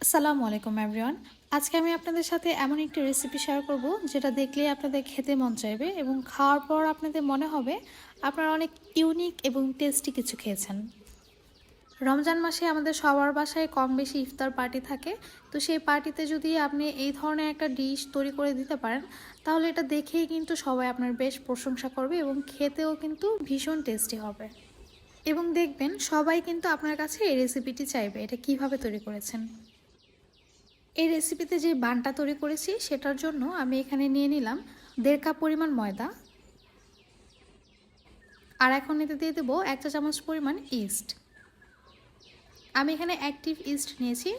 আসসালামু আলাইকুম এভরিওয়ান। আজকে আমি আপনাদের সাথে এমন একটি রেসিপি শেয়ার করব যেটা দেখলেই আপনাদের খেতে মন চাইবে এবং খাওয়ার পর আপনাদের মনে হবে আপনারা অনেক ইউনিক এবং টেস্টি কিছু খেয়েছেন। রমজান মাসে আমাদের সবার বাসায় কম বেশি ইফতার পার্টি থাকে। তো সেই পার্টিতে যদি আপনি এই ধরনের একটা ডিশ তৈরি করে দিতে পারেন তাহলে এটা দেখেই কিন্তু সবাই আপনার বেশ প্রশংসা করবে এবং খেতেও কিন্তু ভীষণ টেস্টি হবে। এবং দেখবেন সবাই কিন্তু আপনার কাছে এই রেসিপিটি চাইবে এটা কিভাবে তৈরি করেছেন। এই রেসিপিতে যে বানটা তৈরি করেছি সেটার জন্য আমি এখানে নিয়ে নিলাম 1.5 কাপ পরিমাণ ময়দা। আর এখন এতে দিয়ে দেবো 1 চা চামচ পরিমাণ ইস্ট। আমি এখানে অ্যাক্টিভ ইস্ট নিয়েছি।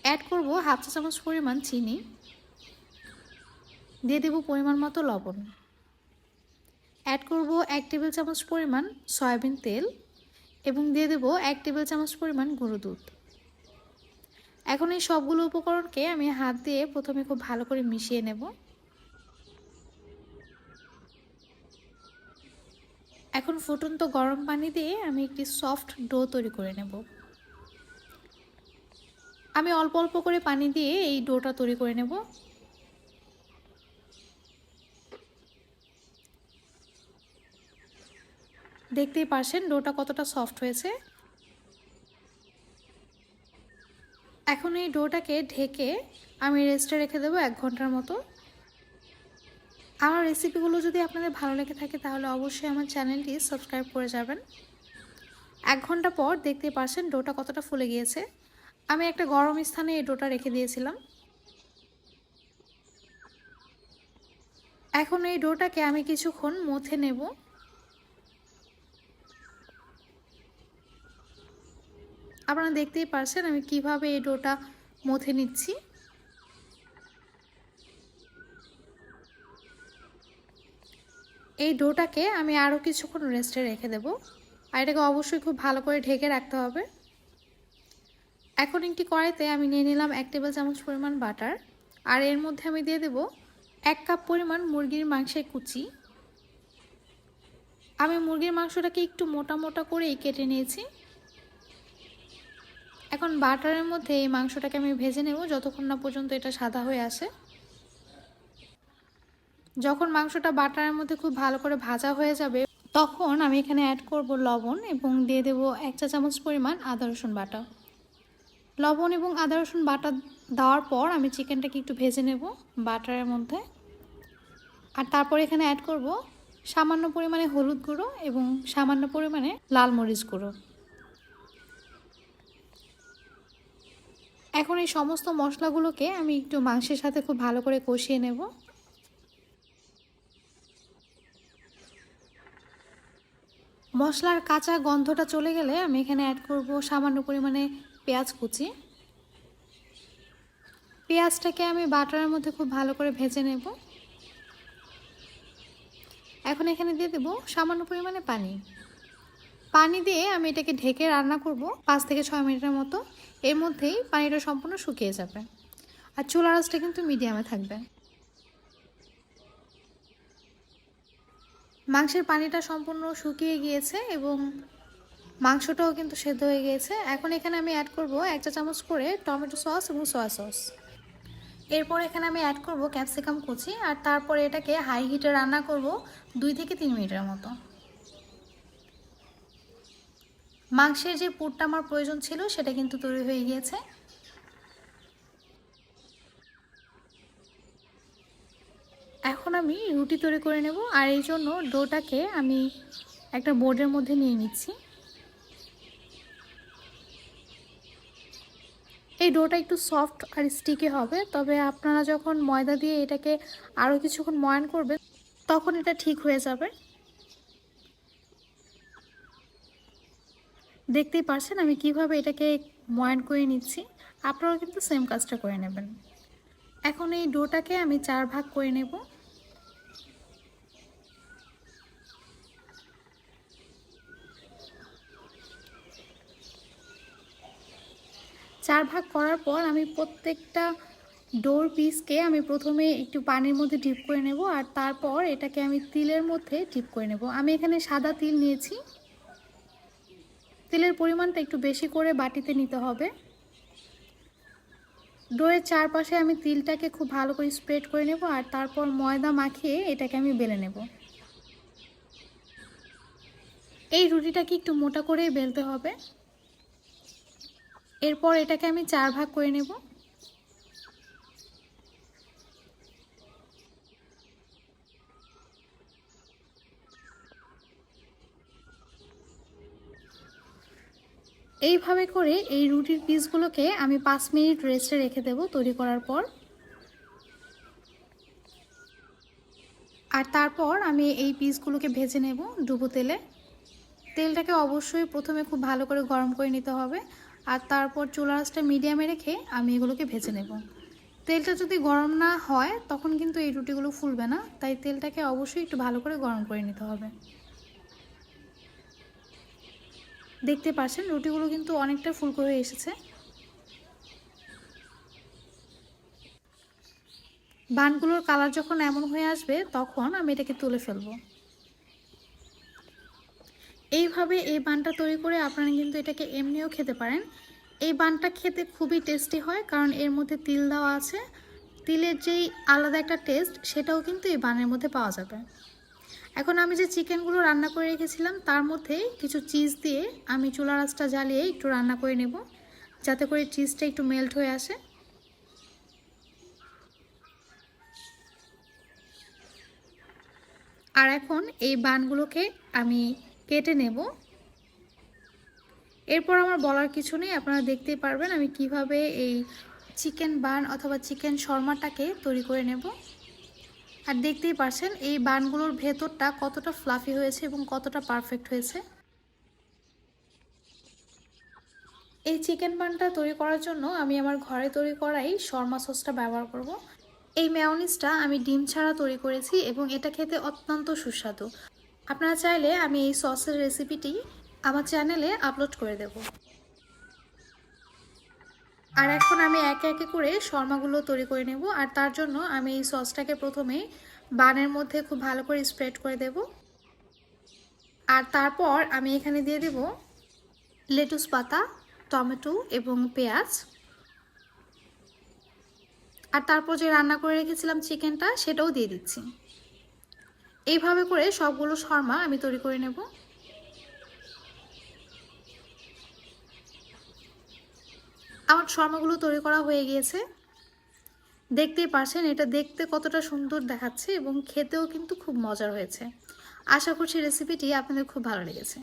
অ্যাড করব 1/2 চা চামচ পরিমাণ চিনি। দিয়ে দেবো পরিমাণ মতো লবণ। অ্যাড করব 1 টেবিল চামচ পরিমাণ সয়াবিন তেল এবং দিয়ে দেবো 1 টেবিল চামচ পরিমাণ গুঁড়ো দুধ। এখন এই সবগুলো উপকরণকে আমি হাত দিয়ে প্রথমে খুব ভালো করে মিশিয়ে নেব। এখন ফুটন্ত গরম পানি দিয়ে আমি একটি সফট ডো তৈরি করে নেব। আমি অল্প অল্প করে পানি দিয়ে এই ডোটা তৈরি করে নেব। দেখতেই পারছেন ডোটা কতটা সফট হয়েছে। এখন এই ডোটাকে ঢেকে আমি রেস্টে রেখে দেবো 1 ঘন্টার মতো। আমার রেসিপিগুলো যদি আপনাদের ভালো লেগে থাকে তাহলে অবশ্যই আমার চ্যানেলটি সাবস্ক্রাইব করে যাবেন। 1 ঘন্টা পর দেখতেই পারছেন ডোটা কতটা ফুলে গিয়েছে। আমি একটা গরম স্থানে এই ডোটা রেখে দিয়েছিলাম। এখন এই ডোটাকে আমি কিছুক্ষণ মথে নেব। আপনারা দেখতেই পারছেন আমি কিভাবে এই ডোটা মথে নিচ্ছি। এই ডোটাকে আমি আরও কিছুক্ষণ রেস্টে রেখে দেব। আর এটাকে অবশ্যই খুব ভালো করে ঢেকে রাখতে হবে। এখন একটি কড়াইতে আমি নিয়ে নিলাম 1 টেবিল চামচ পরিমাণ বাটার। আর এর মধ্যে আমি দিয়ে দেব 1 কাপ পরিমাণ মুরগির মাংসের কুচি। আমি মুরগির মাংসটাকে একটু মোটা মোটা করেই কেটে নিয়েছি। এখন বাটারের মধ্যে এই মাংসটাকে আমি ভেজে নেব যতক্ষণ না পর্যন্ত এটা সাদা হয়ে আসে। যখন মাংসটা বাটারের মধ্যে খুব ভালো করে ভাজা হয়ে যাবে তখন আমি এখানে অ্যাড করব লবণ এবং দিয়ে দেব 1 চা চামচ পরিমাণ আদা রসুন বাটা। লবণ এবং আদা রসুন বাটা দেওয়ার পর আমি চিকেনটাকে একটু ভেজে নেব বাটারের মধ্যে। আর তারপর এখানে অ্যাড করব সামান্য পরিমাণে হলুদ গুঁড়ো এবং সামান্য পরিমাণে লাল মরিচ গুঁড়ো। এখন এই সমস্ত মশলাগুলোকে আমি একটু মাংসের সাথে খুব ভালো করে কষিয়ে নেব। মশলার কাঁচা গন্ধটা চলে গেলে আমি এখানে অ্যাড করব সামান্য পরিমাণে পেঁয়াজ কুচি। পেঁয়াজটাকে আমি বাটারের মধ্যে খুব ভালো করে ভেজে নেব। এখন এখানে দিয়ে দেব সামান্য পরিমাণে পানি। পানি দিয়ে আমি এটাকে ঢেকে রান্না করব 5 থেকে 6 মিনিটের মতো। এর মধ্যেই পানিটা সম্পূর্ণ শুকিয়ে যাবে। আর চুলার আঁচটা কিন্তু মিডিয়ামে থাকবে। মাংসের পানিটা সম্পূর্ণ শুকিয়ে গিয়েছে এবং মাংসটাও কিন্তু সেদ্ধ হয়ে গিয়েছে। এখন এখানে আমি অ্যাড করব 1 চা চামচ করে টমেটো সস এবং সয়া সস। এরপর এখানে আমি অ্যাড করব ক্যাপসিকাম কুচি। আর তারপরে এটাকে হাই হিটে রান্না করব 2 থেকে 3 মিনিটের মতো। মাংসের যে পুরটা আমার প্রয়োজন ছিল সেটা কিন্তু তৈরি হয়ে গিয়েছে। এখন আমি রুটি তৈরি করে নেব। আর এই জন্য ডোটাকে আমি একটা বোর্ডের মধ্যে নিয়ে নিচ্ছি। এই ডোটা একটু সফট আর স্টিকি হবে, তবে আপনারা যখন ময়দা দিয়ে এটাকে আরও কিছুক্ষণ ময়ান করবেন তখন এটা ঠিক হয়ে যাবে। দেখতেই পারছেন আমি কিভাবে এটাকে ময়ান করে নিচ্ছি। আপনারাও কিন্তু সেম কাজটা করে নেবেন। এখন এই ডোটাকে আমি 4 ভাগ করে নেব। 4 ভাগ করার পর আমি প্রত্যেকটা ডোর পিসকে আমি প্রথমে একটু পানির মধ্যে ডিপ করে নেব আর তারপর এটাকে আমি তিলের মধ্যে ডিপ করে নেব। আমি এখানে সাদা তিল নিয়েছি। তেলের পরিমাণটা একটু বেশি করে বাটিতে নিতে হবে। ডোয়ের চারপাশে আমি তিলটাকে খুব ভালো করে স্প্রেড করে নেব আর তারপর ময়দা মাখিয়ে এটাকে আমি বেলে নেব। এই রুটিটাকে একটু মোটা করে বেলতে হবে। এরপর এটাকে আমি 4 ভাগ করে নেব। এইভাবে করে এই রুটির পিসগুলোকে আমি 5 মিনিট রেস্টে রেখে দেব তৈরি করার পর। আর তারপর আমি এই পিসগুলোকে ভেজে নেব ডুবো তেলে। তেলটাকে অবশ্যই প্রথমে খুব ভালো করে গরম করে নিতে হবে আর তারপর চুলা আঁচটা মিডিয়ামে রেখে আমি এগুলোকে ভেজে নেব। তেলটা যদি গরম না হয় তখন কিন্তু এই রুটিগুলো ফুলবে না, তাই তেলটাকে অবশ্যই একটু ভালো করে গরম করে নিতে হবে। দেখতে পাচ্ছেন রুটিগুলো কিন্তু অনেকটা ফুলকো হয়ে এসেছে। বানগুলোর কালার যখন এমন হয়ে আসবে তখন আমি এটাকে তুলে ফেলবো। এইভাবে এই বানটা তৈরি করে আপনারা কিন্তু এটাকে এমনিও খেতে পারেন। এই বানটা খেতে খুবই টেস্টি হয়, কারণ এর মধ্যে তিল দেওয়া আছে। তিলের যেই আলাদা একটা টেস্ট সেটাও কিন্তু এই বানের মধ্যে পাওয়া যাবে। এখন আমি যে চিকেনগুলো রান্না করে রেখেছিলাম তার মধ্যে কিছু চিজ দিয়ে আমি চুলার আঁচটা জ্বালিয়ে একটু রান্না করে নেব, যাতে করে চিজটা একটু মেল্ট হয়ে আসে। আর এখন এই বানগুলোকে আমি কেটে নেব। এরপর আমার বলার কিছু নেই, আপনারা দেখতেই পারবেন আমি কিভাবে এই চিকেন বান অথবা চিকেন শর্মাটাকে তৈরি করে নেব। আর দেখতেই পারছেন এই বানগুলোর ভেতরটা কতটা ফ্লাফি হয়েছে এবং কতটা পারফেক্ট হয়েছে। এই চিকেন বানটা তৈরি করার জন্য আমি আমার ঘরে তৈরি করাই শর্মা সসটা ব্যবহার করব। এই মেয়োনিজটা আমি ডিম ছাড়া তৈরি করেছি এবং এটা খেতে অত্যন্ত সুস্বাদু। আপনারা চাইলে আমি এই সসের রেসিপিটি আমার চ্যানেলে আপলোড করে দেব। আর এখন আমি একে একে করে শর্মাগুলো তৈরি করে নেব। আর তার জন্য আমি এই সসটাকে প্রথমে বানের মধ্যে খুব ভালো করে স্প্রেড করে দেব। আর তারপর আমি এখানে দিয়ে দেব লেটুস পাতা, টমেটো এবং পেঁয়াজ। আর তারপর যে রান্না করে রেখেছিলাম চিকেনটা সেটাও দিয়ে দিচ্ছি। এইভাবে করে সবগুলো শর্মা আমি তৈরি করে নেব। আমার শর্মাগুলো তৈরি করা হয়ে গিয়েছে। দেখতেই পারছেন এটা দেখতে কতটা সুন্দর দেখাচ্ছে এবং খেতেও কিন্তু খুব মজার হয়েছে। আশা করছি রেসিপিটি আপনাদের খুব ভালো লেগেছে।